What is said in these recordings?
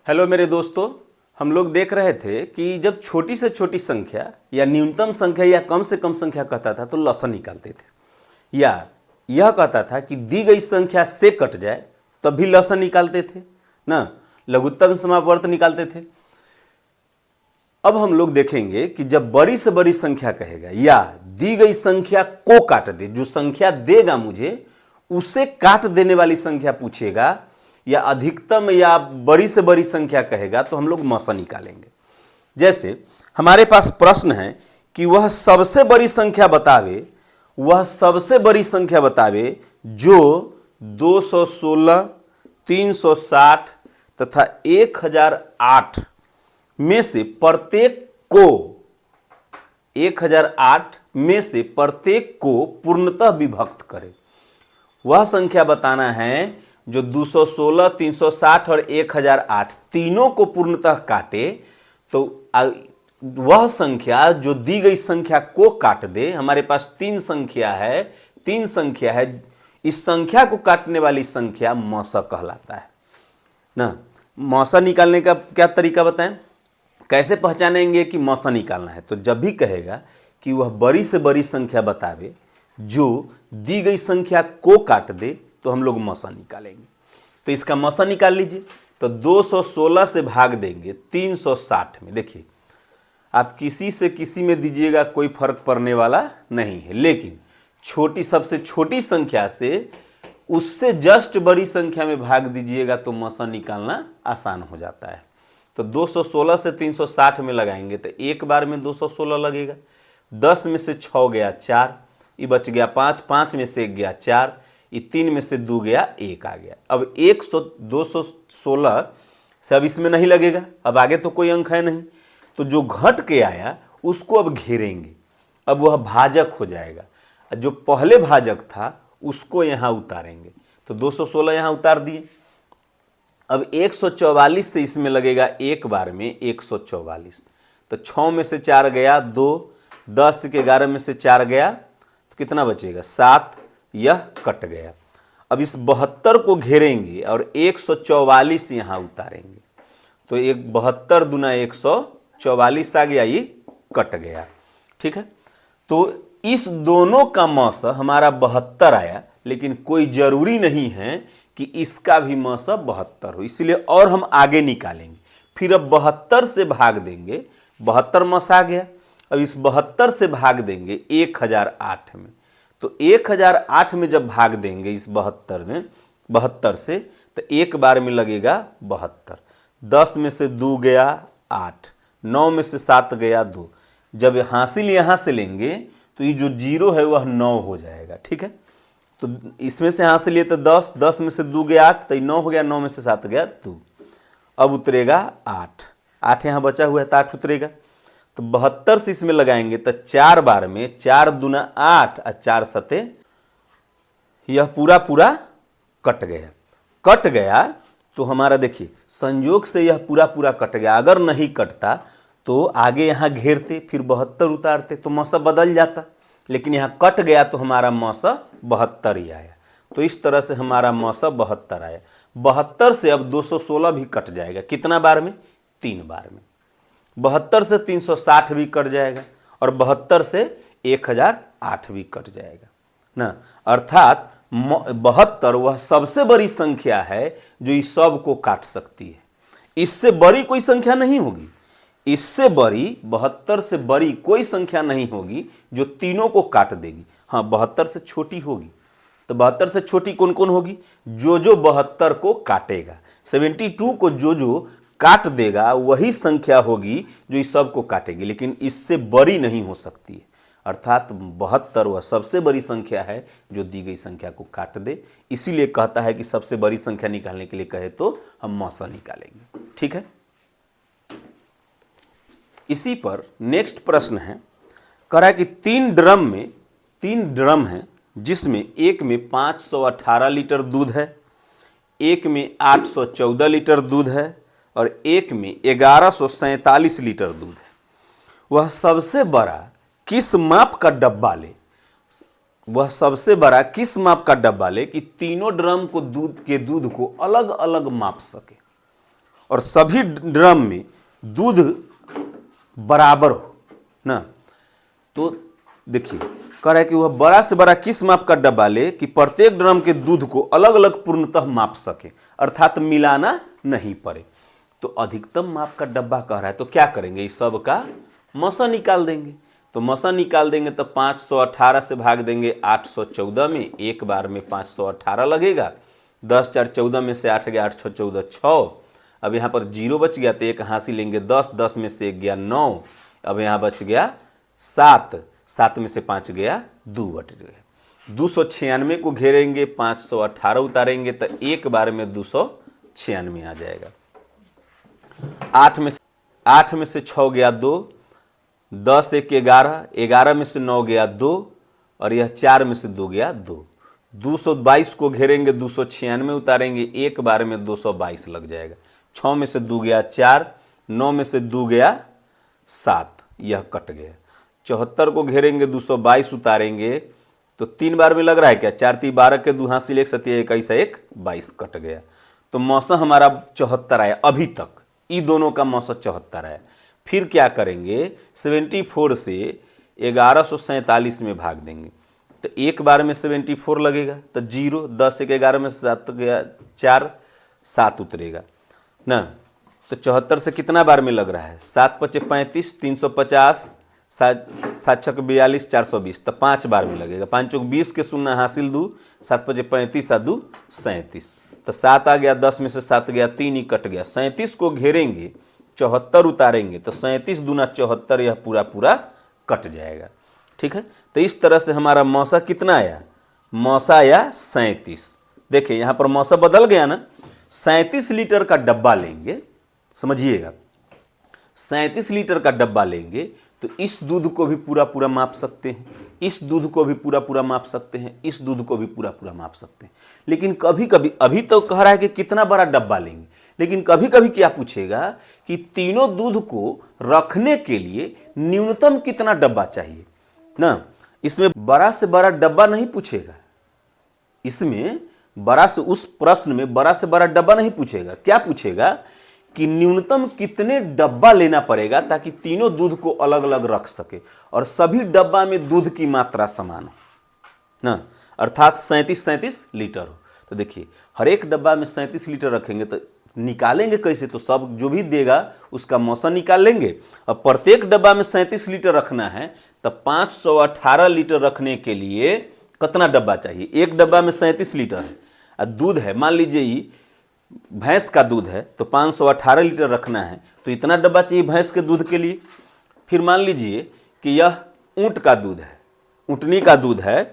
Hello मेरे दोस्तों, हम लोग देख रहे थे कि जब छोटी से छोटी संख्या या न्यूनतम संख्या या कम से कम संख्या कहता था तो लसन निकालते थे, या यह कहता था कि दी गई संख्या से कट जाए तब भी लसन निकालते थे ना, लघुत्तम समापवर्त निकालते थे। अब हम लोग देखेंगे कि जब बड़ी से बड़ी संख्या कहेगा या दी गई संख्या को काट दे, जो संख्या देगा मुझे उसे काट देने वाली संख्या पूछेगा, या अधिकतम या बड़ी से बड़ी संख्या कहेगा तो हम लोग मौसा निकालेंगे। जैसे हमारे पास प्रश्न है कि वह सबसे बड़ी संख्या बतावे, वह सबसे बड़ी संख्या बतावे जो 216, 360 तथा 1008 में से प्रत्येक को 1008 में से प्रत्येक को पूर्णतः विभक्त करे। वह संख्या बताना है जो 216, 360 और 1008 तीनों को पूर्णतः काटे, तो वह संख्या जो दी गई संख्या को काट दे। हमारे पास तीन संख्या है, इस संख्या को काटने वाली संख्या मौसा कहलाता है ना। मौसा निकालने का क्या तरीका बताएं, कैसे पहचानेंगे कि मौसा निकालना है? तो जब भी कहेगा कि वह बड़ी से बड़ी संख्या बतावे जो दी गई संख्या को काट दे तो हम लोग मौसा निकालेंगे। तो इसका मौसा निकाल लीजिए। तो 216 से भाग देंगे 360 में। देखिए, आप किसी से किसी में दीजिएगा कोई फर्क पड़ने वाला नहीं है, लेकिन सबसे छोटी संख्या से उससे जस्ट बड़ी संख्या में भाग दीजिएगा तो मौसा निकालना आसान हो जाता है। तो 216 से 360 में लगाएंगे तो एक बार में 216 लगेगा। 10 में से 6 गया 4, ये बच गया 5, 5 में से 1 गया 4, ये 3 में से 2 गया 1 आ गया। अब 216 से अब इसमें नहीं लगेगा, अब आगे तो कोई अंक है नहीं, तो जो घट के आया उसको अब घेरेंगे, अब वह भाजक हो जाएगा। जो पहले भाजक था उसको यहाँ उतारेंगे, तो 216 यहाँ उतार दिए। अब 144 से इसमें लगेगा एक बार में 144, तो 6 में से 4 गया 2, 10 के 11 में से 4 गया तो कितना बचेगा 7, यह कट गया। अब इस 72 को घेरेंगे और 144 यहाँ उतारेंगे, तो 72 दूना 144 आ गया, ये कट गया। ठीक है, तो इस दोनों का मौसा हमारा 72 आया, लेकिन कोई जरूरी नहीं है कि इसका भी मौसा 72 हो, इसलिए और हम आगे निकालेंगे। फिर अब 72 से भाग देंगे, 72 मौसा आ गया। अब इस 72 से भाग देंगे 1008 में, तो 1008 में जब भाग देंगे इस 72 से, तो एक बार में लगेगा 72। 10 में से 2 गया 8, 9 में से 7 गया 2। जब हासिल यहाँ से लेंगे तो ये जो 0 है वह 9 हो जाएगा। ठीक है, तो इसमें से हासिल लिए तो 10, 10 में से 2 गया 8, तो 9 हो गया, 9 में से 7 गया 2। अब उतरेगा 8, 8 यहाँ बचा हुआ है तो 8 उतरेगा। तो 72 से इसमें लगाएंगे तो 4 बार में 4 दूना 8 और 4 सते, यह पूरा कट गया। तो हमारा देखिए संयोग से यह पूरा कट गया। अगर नहीं कटता तो आगे यहाँ घेरते, फिर 72 उतारते तो मौसा बदल जाता, लेकिन यहाँ कट गया तो हमारा मौसा 72 ही आया। तो इस तरह से हमारा मौसा 72 आया। 72 से अब 216 भी कट जाएगा, कितना बार में? 3 बार में। 72 से 360 भी कट जाएगा और 72 से 1008 भी कट जाएगा ना। अर्थात 72 वह सबसे बड़ी संख्या है जो इस सब को काट सकती है। इससे बड़ी कोई संख्या नहीं होगी, इससे बड़ी 72 से बड़ी कोई संख्या नहीं होगी जो तीनों को काट देगी। हाँ, 72 से छोटी होगी, तो 72 से छोटी कौन कौन होगी? जो 72 को काटेगा, 72 को जो काट देगा वही संख्या होगी जो इस सब को काटेगी, लेकिन इससे बड़ी नहीं हो सकती है। अर्थात 72 वह सबसे बड़ी संख्या है जो दी गई संख्या को काट दे। इसीलिए कहता है कि सबसे बड़ी संख्या निकालने के लिए कहे तो हम मौसा निकालेंगे। ठीक है, इसी पर नेक्स्ट प्रश्न है, कह रहा है कि 3 ड्रम है जिसमें एक में 518 लीटर दूध है, एक में 814 लीटर दूध है और एक में 1147 लीटर दूध है। वह सबसे बड़ा किस माप का डब्बा ले? वह सबसे बड़ा किस माप का डब्बा ले कि तीनों ड्रम को दूध को अलग अलग माप सके और सभी ड्रम में दूध बराबर हो ना, तो देखिए कह रहा है कि वह बड़ा से बड़ा किस माप का डब्बा ले कि प्रत्येक ड्रम के दूध को अलग अलग पूर्णतः माप सके, अर्थात मिलाना नहीं पड़े। तो अधिकतम माप का डब्बा कह रहा है, तो क्या करेंगे, इस सब का मसा निकाल देंगे। तो मसा निकाल देंगे तो 518 से भाग देंगे 814 में, एक बार में 518 लगेगा। 10 4 14 में से 8 गया 8 6 14 6। अब यहाँ पर 0 बच गया तो एक हासिल लेंगे 10, 10 में से 1 गया 9। अब यहाँ बच गया 7, 7 में से 5 गया 2 बट गया। 296 को घेरेंगे, 518 उतारेंगे तो एक बार में 296 आ जाएगा। 8 में से 6 गया 2, 10 1 11, 11 में से 9 गया 2 और यह 4 में से 2 गया 2। 222 को घेरेंगे, 296 उतारेंगे, एक बार में 222 लग जाएगा। 6 में से 2 गया 4, 9 में से 2 गया 7, यह कट गया। 74 को घेरेंगे, 222 उतारेंगे तो 3 बार में लग रहा है क्या, 4 3 12 के 2 हासिल 1 7 21 1 22 कट गया। तो मौसा हमारा 74 आया अभी तक, ये दोनों का मौसा 74 आया। फिर क्या करेंगे, 74 से 1147 में भाग देंगे तो एक बार में 74 लगेगा तो 0, 10 1 11 में 7 गया 4, 7 उतरेगा ना। तो 74 से कितना बार में लग रहा है, 7 5 35, 350, 7 6 42, 420, तो 5 बार में लगेगा। 5 चौक 20 के 0 हासिल 2, 7 5 35 2 37, तो 7 आ गया, 10 में से 7 गया 3 ही कट गया। 37 को घेरेंगे, 74 उतारेंगे तो 37 दूना 74, यह पूरा पूरा कट जाएगा। ठीक है, तो इस तरह से हमारा मौसा कितना आया, मौसा आया 37। देखिए यहाँ पर मौसा बदल गया ना, 37 लीटर का डब्बा लेंगे, समझिएगा 37 लीटर का डब्बा लेंगे तो इस दूध को भी पूरा पूरा माप सकते हैं, इस दूध को भी पूरा पूरा माप सकते हैं, इस दूध को भी पूरा पूरा माप सकते हैं। लेकिन कभी कभी, अभी तो कह रहा है कि कितना बड़ा डब्बा लेंगे, लेकिन कभी कभी क्या पूछेगा कि तीनों दूध को रखने के लिए न्यूनतम कितना डब्बा चाहिए ना। इसमें बड़ा से बड़ा डब्बा नहीं पूछेगा, इसमें बड़ा से, उस प्रश्न में बड़ा से बड़ा डब्बा नहीं पूछेगा। क्या पूछेगा कि न्यूनतम कितने डब्बा लेना पड़ेगा ताकि तीनों दूध को अलग अलग रख सके और सभी डब्बा में दूध की मात्रा समान हो ना, अर्थात 37 लीटर हो। तो देखिए हर एक डब्बा में 37 लीटर रखेंगे तो निकालेंगे कैसे, तो सब जो भी देगा उसका मौसा निकाल लेंगे। अब प्रत्येक डब्बा में 37 लीटर रखना है तो 518 लीटर रखने के लिए कितना डब्बा चाहिए, एक डब्बा में 37 लीटर है और दूध है, मान लीजिए ये भैंस का दूध है तो 518 लीटर रखना है तो इतना डब्बा चाहिए भैंस के दूध के लिए। फिर मान लीजिए कि यह ऊंट का दूध है, ऊँटनी का दूध है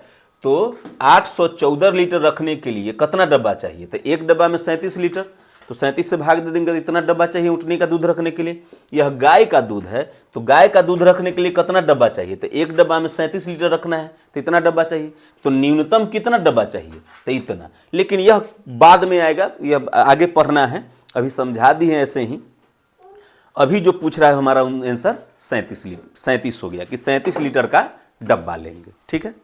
तो 814 लीटर रखने के लिए कितना डब्बा चाहिए, तो एक डब्बा में 37 लीटर, तो 37 से भाग दे देंगे तो इतना डब्बा चाहिए ऊँटनी का दूध रखने के लिए। यह गाय का दूध है तो गाय का दूध रखने के लिए कितना डब्बा चाहिए, तो एक डब्बा में 37 लीटर रखना है तो इतना डब्बा चाहिए। तो न्यूनतम कितना डब्बा चाहिए, तो इतना। लेकिन यह बाद में आएगा, यह आगे पढ़ना है, अभी समझा दी है ऐसे ही। अभी जो पूछ रहा है हमारा आंसर 37 हो गया कि 37 लीटर का डब्बा लेंगे। ठीक है।